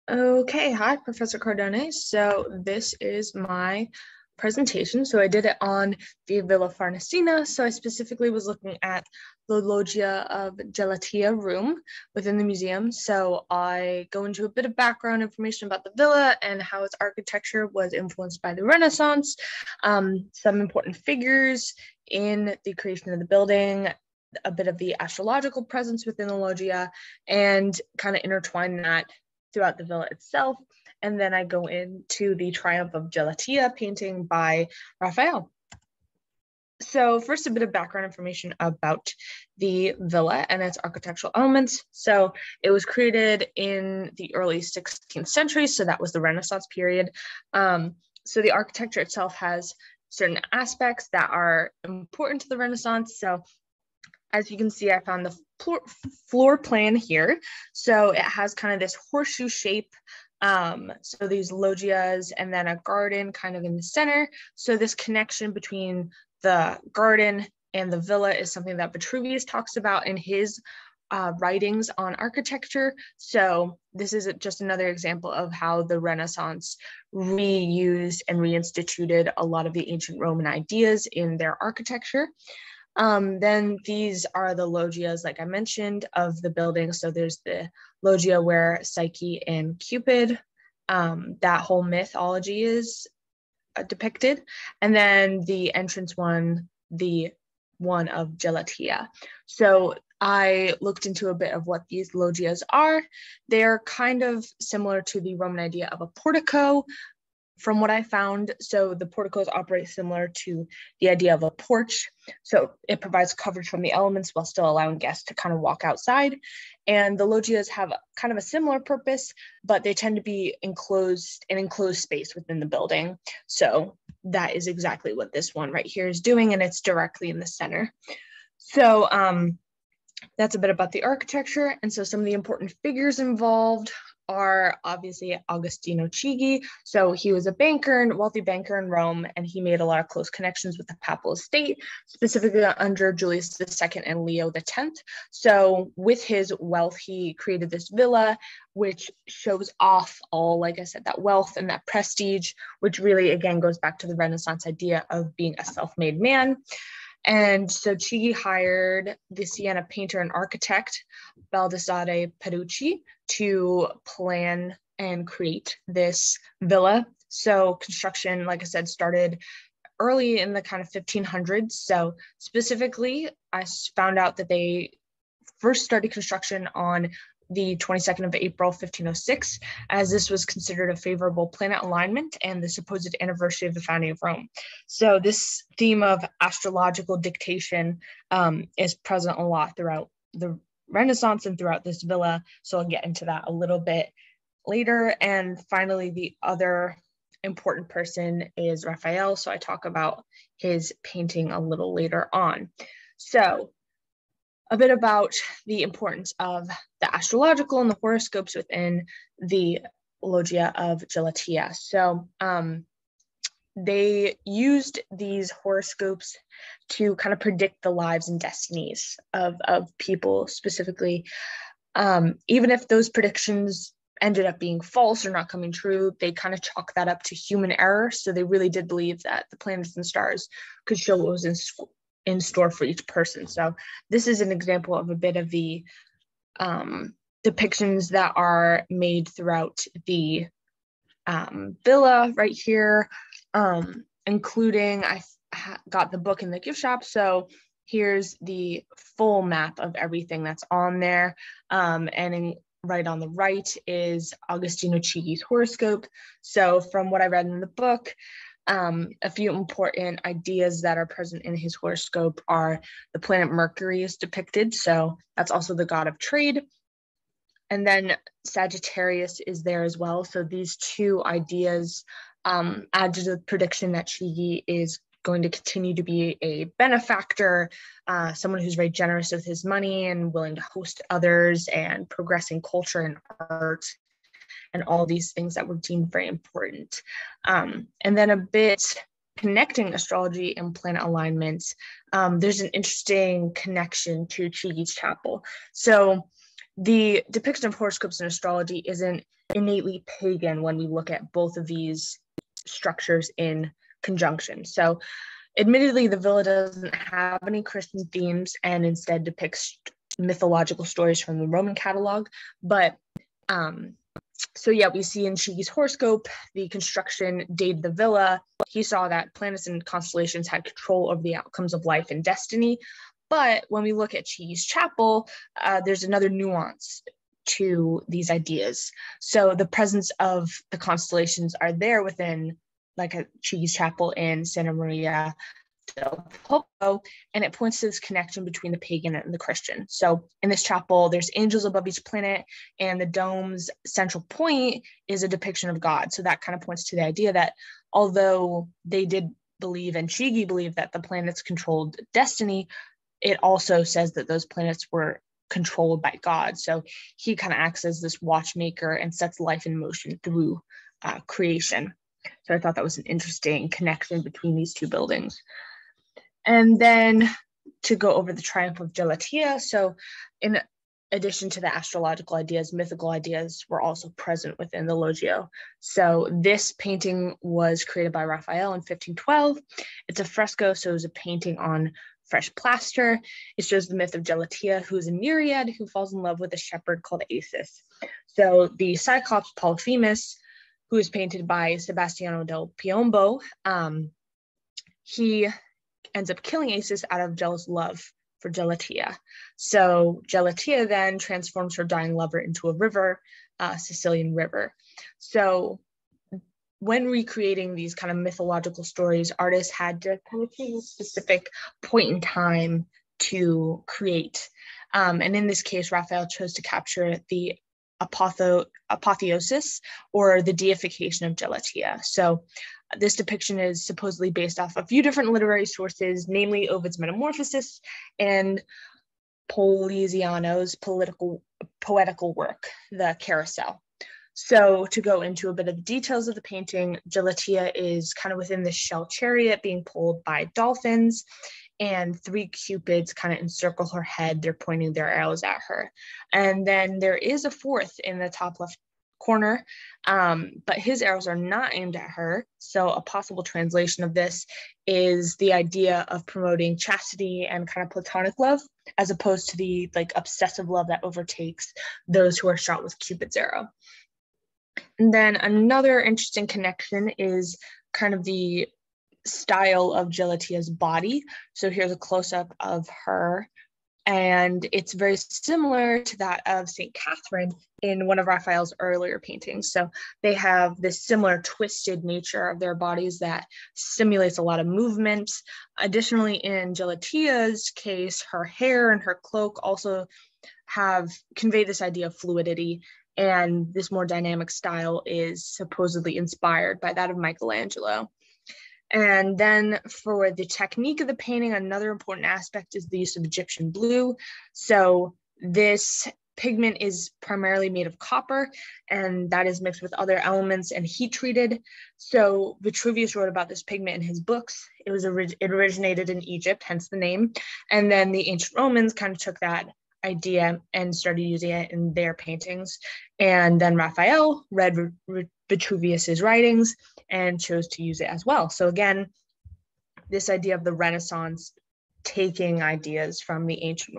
Okay, hi, Professor Cardone. So this is my presentation. So I did it on the Villa Farnesina. So I specifically was looking at the Loggia of Gelatia room within the museum. So I go into a bit of background information about the villa and how its architecture was influenced by the Renaissance, some important figures in the creation of the building, a bit of the astrological presence within the loggia, and kind of intertwine that throughout the villa itself. And then I go into the Triumph of Gelatia painting by Raphael. So first, a bit of background information about the villa and its architectural elements. So it was created in the early 16th century, so that was the Renaissance period. So the architecture itself has certain aspects that are important to the Renaissance. So as you can see, I found the floor plan here. So it has kind of this horseshoe shape. So these loggias and then a garden kind of in the center. So this connection between the garden and the villa is something that Vitruvius talks about in his writings on architecture. So this is just another example of how the Renaissance reused and reinstituted a lot of the ancient Roman ideas in their architecture. Then these are the loggias, like I mentioned, of the building. So there's the loggia where Psyche and Cupid, that whole mythology is depicted. And then the entrance one, the one of Gelatia. So I looked into a bit of what these loggias are. They're kind of similar to the Roman idea of a portico, from what I found. So the porticos operate similar to the idea of a porch. So it provides coverage from the elements while still allowing guests to kind of walk outside. And the loggias have kind of a similar purpose, but they tend to be an enclosed space within the building. So that is exactly what this one right here is doing, and it's directly in the center. So that's a bit about the architecture. And so some of the important figures involved are obviously Agostino Chigi. So he was a banker, wealthy banker in Rome, and he made a lot of close connections with the papal estate, specifically under Julius II and Leo X. So with his wealth, he created this villa, which shows off all, like I said, that wealth and that prestige, which really, again, goes back to the Renaissance idea of being a self-made man. And so Chigi hired the Siena painter and architect, Baldassare Perucci, to plan and create this villa. So construction, like I said, started early in the kind of 1500s. So specifically, I found out that they first started construction on the 22nd of April, 1506, as this was considered a favorable planet alignment and the supposed anniversary of the founding of Rome. So this theme of astrological dictation is present a lot throughout the Renaissance and throughout this villa. So I'll get into that a little bit later. And finally, the other important person is Raphael. So I talk about his painting a little later on. So a bit about the importance of the astrological and the horoscopes within the Loggia of Gelatia. So they used these horoscopes to kind of predict the lives and destinies of people specifically. Even if those predictions ended up being false or not coming true, they kind of chalk that up to human error. So they really did believe that the planets and stars could show what was in store for each person. So this is an example of a bit of the depictions that are made throughout the villa right here, including I got the book in the gift shop. So here's the full map of everything that's on there. Right on the right is Agostino Chigi's horoscope. So from what I read in the book, a few important ideas that are present in his horoscope are the planet Mercury is depicted. So that's also the god of trade. And then Sagittarius is there as well. So these two ideas add to the prediction that Chigi is going to continue to be a benefactor, someone who's very generous with his money and willing to host others and progressing culture and art and all these things that were deemed very important. And then a bit connecting astrology and planet alignments, there's an interesting connection to Chigi's chapel. So the depiction of horoscopes in astrology isn't innately pagan when we look at both of these structures in conjunction. So admittedly, the villa doesn't have any Christian themes and instead depicts mythological stories from the Roman catalog. But so yeah, we see in Shigi's horoscope, the construction dated the villa. He saw that planets and constellations had control over the outcomes of life and destiny. But when we look at Shigi's chapel, there's another nuance to these ideas. So the presence of the constellations are there within like a Shigi's chapel in Santa Maria del Popolo, and it points to this connection between the pagan and the Christian. So in this chapel, there's angels above each planet, and the dome's central point is a depiction of God. So that kind of points to the idea that although they did believe, and Shigi believed, that the planets controlled destiny, it also says that those planets were controlled by God. So he kind of acts as this watchmaker and sets life in motion through creation. So I thought that was an interesting connection between these two buildings. And then to go over the triumph of Galatea. So in addition to the astrological ideas, mythical ideas were also present within the Loggia. So this painting was created by Raphael in 1512. It's a fresco, so it was a painting on fresh plaster. It shows the myth of Galatea, who is a Nereid who falls in love with a shepherd called Acis. So the Cyclops Polyphemus, who is painted by Sebastiano del Piombo, he ends up killing Acis out of jealous love for Galatea. So Galatea then transforms her dying lover into a river, Sicilian river. So when recreating these kind of mythological stories, artists had to kind of choose a specific point in time to create. And in this case, Raphael chose to capture the apotheosis, or the deification of Galatea. So this depiction is supposedly based off a few different literary sources, namely Ovid's Metamorphoses and Poliziano's poetical work, the Carousel. So to go into a bit of the details of the painting, Galatea is kind of within the shell chariot being pulled by dolphins, and three cupids kind of encircle her head. They're pointing their arrows at her. And then there is a fourth in the top left corner, but his arrows are not aimed at her. So a possible translation of this is the idea of promoting chastity and kind of platonic love, as opposed to the like obsessive love that overtakes those who are shot with Cupid's arrow. And then another interesting connection is kind of the style of Galatea's body. So here's a close-up of her, and it's very similar to that of St. Catherine in one of Raphael's earlier paintings. So they have this similar twisted nature of their bodies that simulates a lot of movement. Additionally, in Galatea's case, her hair and her cloak also convey this idea of fluidity, and this more dynamic style is supposedly inspired by that of Michelangelo. And then for the technique of the painting, another important aspect is the use of Egyptian blue. So this pigment is primarily made of copper, and that is mixed with other elements and heat treated. So Vitruvius wrote about this pigment in his books. It originated in Egypt, hence the name. And then the ancient Romans kind of took that idea and started using it in their paintings. And then Raphael read Vitruvius's writings and chose to use it as well. So again, this idea of the Renaissance taking ideas from the ancient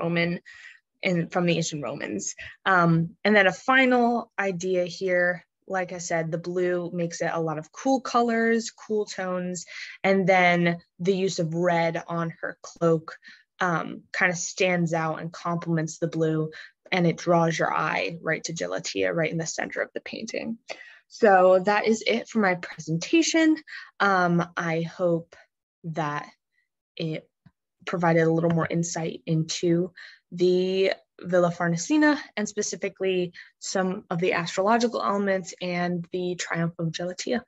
Romans. And then a final idea here, like I said, the blue makes it a lot of cool colors, cool tones, and then the use of red on her cloak kind of stands out and complements the blue, and it draws your eye right to Galatea, right in the center of the painting. So that is it for my presentation. I hope that it provided a little more insight into the Villa Farnesina, and specifically some of the astrological elements and the triumph of Galatea.